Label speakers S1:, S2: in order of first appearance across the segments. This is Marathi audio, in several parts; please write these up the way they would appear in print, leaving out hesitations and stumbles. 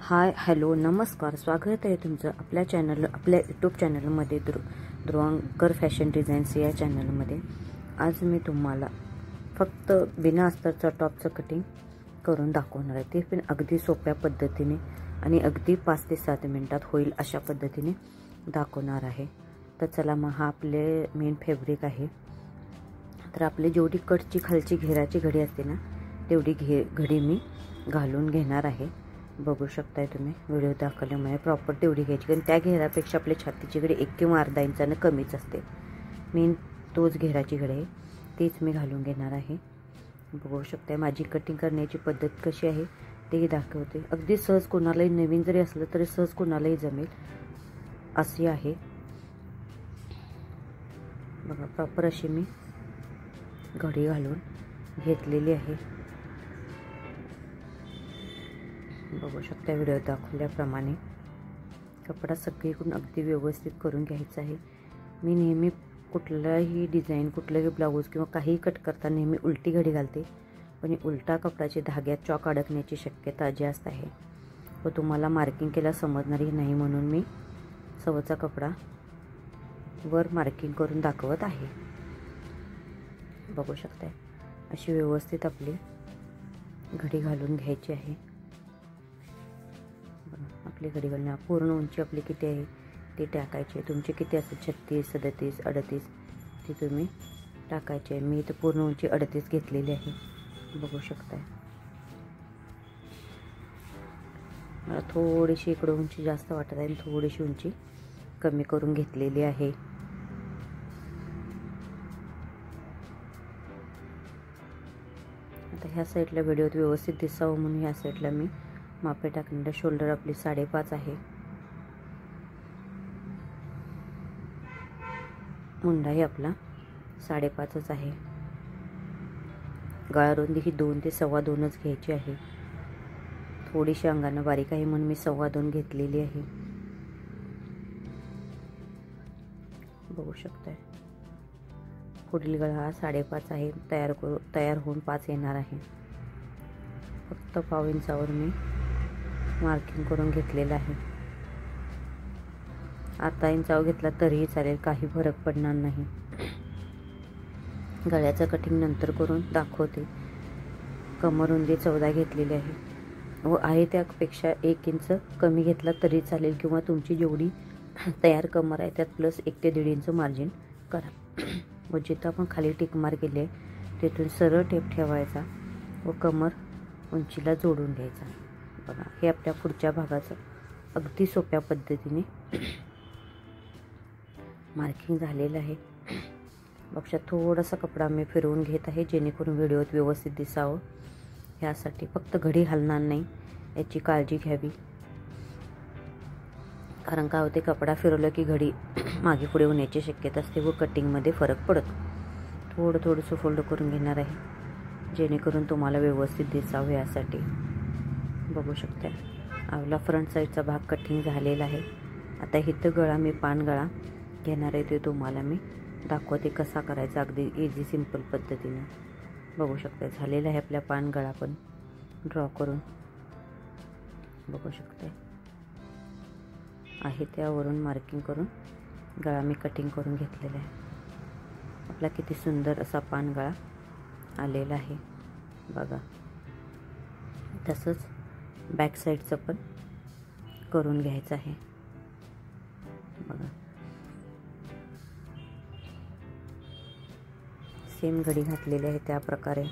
S1: हाय हॅलो नमस्कार, स्वागत आहे तुमचं आपल्या यूट्यूब चॅनलमध्ये ध्रुवांकर फॅशन डिझाईन्स या चॅनलमध्ये। आज मी तुम्हाला फक्त बिना अस्तरचा टॉपचं कटिंग करून दाखवणार आहे, ते पण अगदी सोप्या पद्धतीने आणि अगदी 5 ते 7 मिनिटात होईल अशा पद्धतीने दाखवणार आहे। तर चला मग हा आपले मेन फॅब्रिक आहे। तर आपली जेवढी कटची खालची घेराची घडी असते ना, तेवढी घडी मी घालून घेणार आहे। बघू शकताय तुम्ही व्हिडिओ दाखवल्यामुळे प्रॉपर तेवढी घ्यायची, कारण त्या घेरापेक्षा आपल्या छातीची घडी 1 किंवा अर्धा इंचाने कमीच असते। मेन तोच घेराची घडी आहे, तीच मी घालून घेणार आहे। बघू शकताय माझी कटिंग करण्याची पद्धत कशी आहे ते दाखवते। अगदी सहज कोणालाही नवीन जरी असलं तरी सहज कोणालाही जमेल अशी आहे। बघा प्रॉपर अशी मी घडी घालून घेतलेली आहे। बघू शकता व्हिडिओ दाखवल्याप्रमाणे कपडा सगळीकडून अगदी व्यवस्थित करून घ्यायचा आहे। मी नेहमी कुठलाही डिझाईन कुठलाही ब्लाऊज किंवा काही कट करता नेहमी उलटी घडी घालते, पण उलटा कपड्याची धाग्यात चॉक अडकण्याची शक्यता जास्त आहे व तुम्हाला मार्किंग केला समजणारही नाही, म्हणून मी सवचा कपडा वर मार्किंग करून दाखवत आहे। बघू शकताय अशी व्यवस्थित आपली घडी घालून घ्यायची आहे। आपली घडी घालणं पूर्ण उंची आपली किती आहे ते टाकायचे। तुमची किती असेल 36, 37, 38 ती तुम्ही टाकायचे। मी तर पूर्ण उंची 38 घेतलेली आहे। बघू शकताय मला थोडीशी इकडे उंची जास्त वाटत आहे, थोडीशी उंची कमी करून घेतलेली आहे। आता ह्या साईडला व्हिडिओत व्यवस्थित दिसावं म्हणून ह्या साईडला मी मापे टाकलेलं। शोल्डर आपली 5.5 आहे, मुंडाही आपला 5.5च आहे। गळारुंदी ही 2 ते 2.25 घ्यायची आहे। थोडीशी अंगानं बारीक आहे म्हणून मी 2.25 घेतलेली आहे। बघू शकताय पुढील गळा हा 5.5 आहे, तयार होऊन 5 येणार आहे। फक्त पाव इंचावर मी मार्किंग करून घेतलेलं आहे। अर्धा इंचावर घेतला तरीही चालेल, काही फरक पडणार नाही। गळ्याचं कटिंग नंतर करून दाखवते। कमर रुंदी 14 घेतलेली आहे व आहे त्यापेक्षा 1 इंच कमी घेतला तरी चालेल, किंवा तुमची जेवढी तयार कमर आहे त्यात प्लस 1 ते 1.5 इंच मार्जिन करा व जिथं आपण खाली टिक मार केली आहे तिथून सरळ टेप ठेवायचा व कमर उंचीला जोडून घ्यायचा। बघा हे आपल्या पुढच्या भागाचं अगदी सोप्या पद्धतीने मार्किंग झालेलं आहे। बघा थोडासा कपडा मी फिरवून घेत आहे जेणेकरून व्हिडिओत व्यवस्थित दिसावं, ह्यासाठी फक्त घडी हलणार नाही याची काळजी घ्यावी, कारण काय होते कपडा फिरवलं की घडी मागे पुढे होण्याची शक्यता असते व कटिंगमध्ये फरक पडतो। थोडंसं फोल्ड करून घेणार आहे जेणेकरून तुम्हाला व्यवस्थित दिसावं यासाठी। बघू शकता आपला फ्रंट साईडचा भाग कटिंग झालेला आहे। आता इथं गळा मी पान गळा घेणार आहे, ते तुम्हाला मी दाखवते कसा करायचा अगदी इझी सिंपल पद्धतीने। बघू शकता झालेला आहे आपला पान गळा पण ड्रॉ करून। बघू शकता आहे त्यावरून मार्किंग करून गळा मी कटिंग करून घेतलेला आहे। आपला किती सुंदर असा पान गळा आलेला आहे बघा। तसंच बॅक साईडचं पण करून घ्यायचं आहे बघा। सेम घडी घातलेली आहे त्या प्रकारे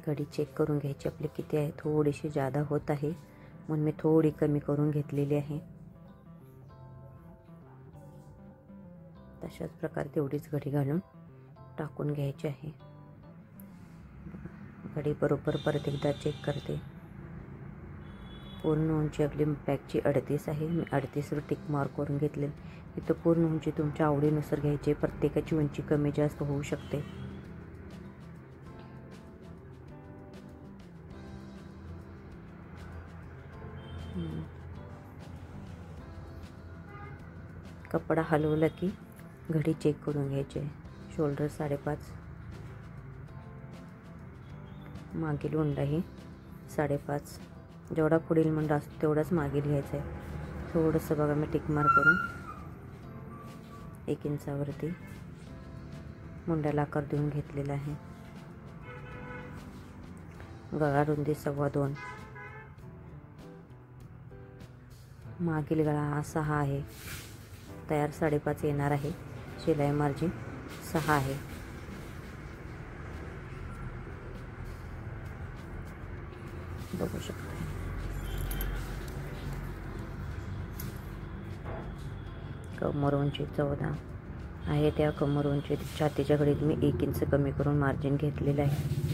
S1: घडी चेक करून घ्यायची आपली किती आहे। थोडीशी जादा होत आहे म्हणून मी थोडी कमी करून घेतलेली आहे। तशाच प्रकारे तेवढीच घडी घालून टाकून घ्यायची आहे। घडी बरोबर परत एकदा चेक करते। पूर्ण उंची आपली बॅगची 38 आहे, मी 38 वर टिक मार्क करून घेतले। इथं पूर्ण उंची तुमच्या आवडीनुसार घ्यायची, प्रत्येकाची उंची कमी जास्त होऊ शकते। कपडा हलवला की घडी चेक करून घ्यायची। शोल्डर 5.5 मागील उंडाही 5.5, जेवढा पुढील मुंडा असतो तेवढाच मागील घ्यायचा आहे. थोडंसं बघा मी टिकमार करून 1 इंचावरती मुंड्याला आकार देऊन घेतलेला आहे. गळा रुंदी 2.25, मागील गळा हा 6 आहे. तयार 5.5 येणार आहे. शिलाई मार्जिन 6 आहे. बघू शकता. कमर उंची 14 आहे. त्या कमर उंची छातीच्या घडीत मी 1 इंच कमी करून मार्जिन घेतलेलं आहे.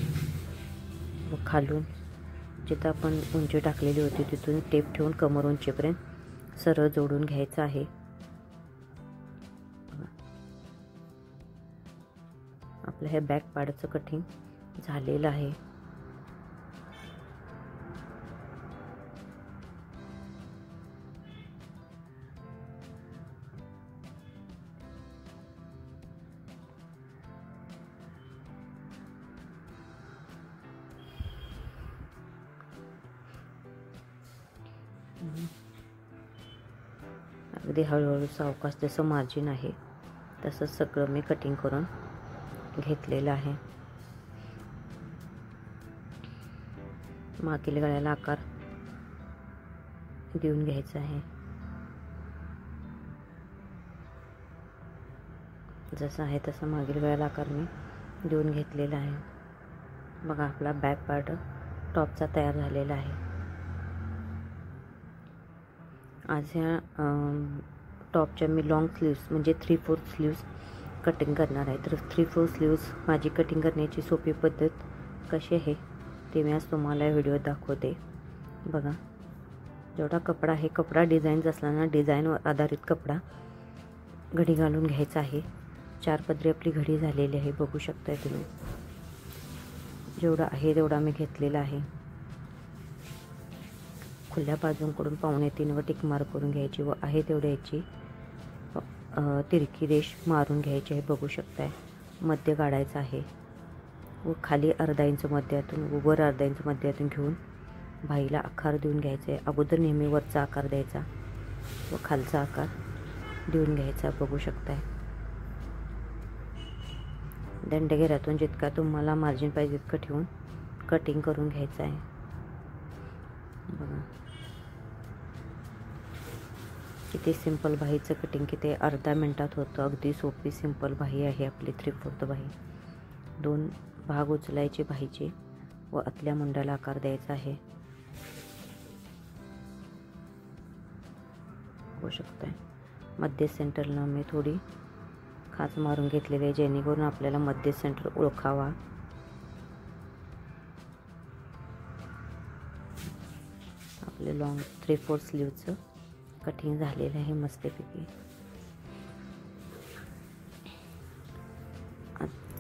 S1: व खालून जिथं आपण उंची टाकलेली होती तिथून टेप ठेवून कमर उंचीपर्यंत सरळ जोडून घ्यायचं आहे. आपलं हे बॅक पार्टचं कटिंग झालेलं आहे. अगदी हळूहळू सावकाश जसं मार्जिन आहे तसंच सगळं मी कटिंग करून घेतलेलं आहे. मागील गळ्याला आकार देऊन घ्यायचा आहे. जसं आहे तसं मागील गळ्याला आकार मी देऊन घेतलेला आहे. बघा आपला बॅक पार्ट टॉपचा तयार झालेला आहे. आज ह्या टॉपच्या मी लॉंग स्लीव्स म्हणजे 3/4 स्लीव्स कटिंग करणार आहे. तर 3/4 स्लीव्स माझी कटिंग करण्याची सोपी पद्धत कशी आहे ते मी आज तुम्हाला व्हिडिओ दाखवते. बघा जेवढा कपडा आहे, कपडा डिझाईन्स असताना डिझाईनवर आधारित कपडा घडी घालून घ्यायचा आहे. 4 पदरी आपली घडी झालेली आहे. बघू शकताय तुम्ही. जेवढा आहे तेवढा मी घेतलेला आहे. खुल्या बाजूंकडून 2.25 वर टिक मार करून घ्यायची व आहे तेवढ्या याची तिरकी रेष मारून घ्यायची आहे. बघू शकताय. मध्य काढायचं आहे व खाली अर्धा इंच मध्यातून व वर अर्धा इंच मध्यातून घेऊन बाहीला आकार देऊन घ्यायचा आहे. अगोदर नेहमी वरचा आकार द्यायचा व खालचा आकार देऊन घ्यायचा. बघू शकताय. दंडगेरातून जितका तुम्हाला मार्जिन पाहिजे तितकं ठेवून कटिंग करून घ्यायचं आहे. बघा किती सिंपल बाहीचं कटिंग किती अर्धा मिनटात होतं. अगदी सोपी सिंपल बाही आहे आपली 3/4 बाही. 2 भाग उचलायचे बाहीचे व आतल्या मुंड्याला आकार द्यायचा आहे. बघू शकताय. मध्य सेंटरला मी थोडी खाच मारून घेतलेली आहे जेणेकरून आपल्याला मध्य सेंटर ओळखावा. आपले लॉंग 3/4 स्लीवचं कटिंग झालेलं आहे मस्तपैकी.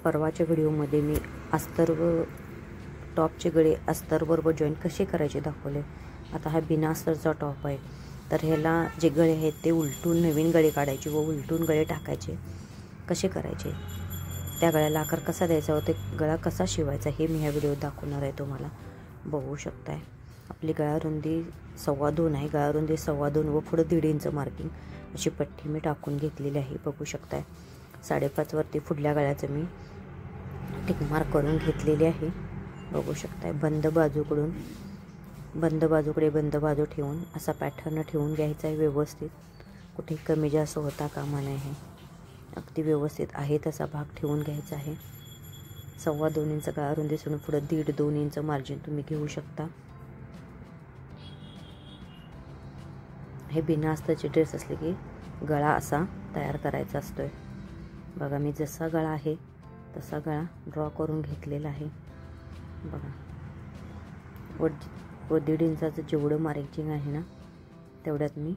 S1: परवाच्या व्हिडिओमध्ये मी अस्तर व टॉपचे गळे अस्तरबरोबर जॉईन कसे करायचे दाखवले. आता हा बिना अस्तरचा टॉप आहे तर ह्याला जे गळे आहेत ते उलटून नवीन गळे काढायचे व उलटून गळे टाकायचे. कसे करायचे, त्या गळ्याला आकार कसा द्यायचा व ते गळा कसा शिवायचा हे मी ह्या व्हिडिओत दाखवणार आहे तुम्हाला. बघू शकताय. आपली गळा रुंदी 2.25 आहे. गळा रुंदी 2.25 व पुढं 1.5 इंच मार्किंग अशी पट्टी मी टाकून घेतलेली आहे. बघू शकताय. 5.5 वरती पुढल्या गळ्याचं मी टिकमार करून घेतलेली आहे. बघू शकताय. बंद बाजूकडे बंद बाजू ठेवून असा पॅटर्न ठेवून घ्यायचा आहे व्यवस्थित. कुठे कमी जास्त होता कामा नये. अगदी व्यवस्थित आहे तसा भाग ठेवून घ्यायचा आहे. 2.25 इंच गळा रुंदी सोडून पुढे 1.5-2 इंच मार्जिन तुम्ही घेऊ शकता. हे बिना अस्ताचे ड्रेस असले की गळा असा तयार करायचा असतोय. बघा मी जसा गळा आहे तसा गळा ड्रॉ करून घेतलेला आहे. बघा व 1.5 इंचाचं जेवढं मार्जिन आहे ना तेवढ्यात मी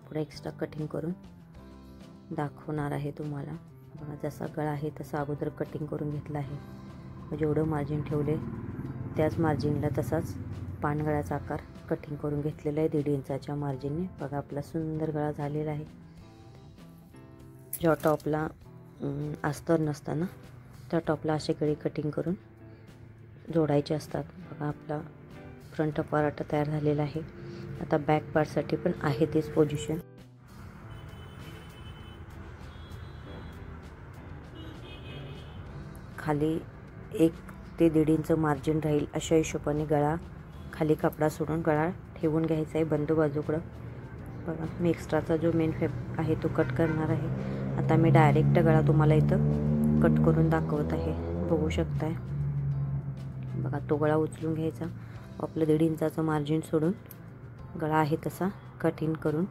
S1: पुढे एक्स्ट्रा कटिंग करून दाखवणार आहे तुम्हाला. बघा जसा गळा आहे तसा अगोदर कटिंग करून घेतला आहे. जेवढं मार्जिन ठेवले त्याच मार्जिनला तसाच पानगळ्याचा आकार कटिंग करून घेतलेला आहे 1.5 इंचाच्या मार्जिनने. बघा आपला सुंदर गळा झालेला आहे. जेव्हा टॉपला अस्तर नसताना त्या टॉपला असे गळे कटिंग करून जोडायचे असतात. बघा आपला फ्रंट पार्ट तयार झालेला आहे. आता बॅक पार्टसाठी पण आहे तेच पोझिशन. खाली 1 ते 1.5 इंच मार्जिन राहील अशा हिशोबाने गळा खाली कपडा सोडून गळा ठेवून घ्यायचा आहे बंद बाजूकडं. बघा मी एक्स्ट्राचा जो मेन फॅब्रिक आहे तो कट करणार आहे. आता मी डायरेक्ट गळा तुम्हाला इथं कट करून दाखवत आहे, बघू शकताय. बघा तो गळा उचलून घ्यायचा, आपलं 1.5 इंचाचं मार्जिन सोडून गळा आहे तसा कटिंग करून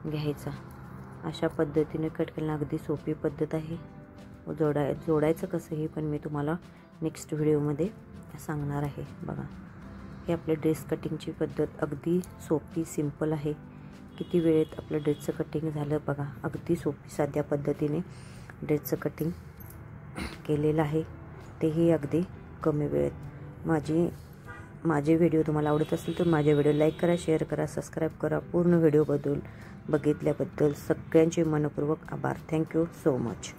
S1: घ्यायचा. अशा पद्धतीने कट करणं अगदी सोपी पद्धत आहे. जोडायचं कसं हे पण मी तुम्हाला नेक्स्ट व्हिडिओमध्ये सांगणार आहे. बघा हे आपले ड्रेस कटिंगची पद्धत अगदी सोपी सिंपल आहे. किती वेळेत आपलं ड्रेसचं कटिंग झालं बघा. अगदी सोपी साध्या पद्धतीने ड्रेसचं कटिंग केलेलं आहे, तेही अगदी कमी वेळेत. माझे व्हिडिओ तुम्हाला आवडत असेल तर माझे व्हिडिओ लाईक करा, शेअर करा, सबस्क्राईब करा. पूर्ण व्हिडिओ बघितल्याबद्दल सगळ्यांचे मनपूर्वक आभार. Thank you so much.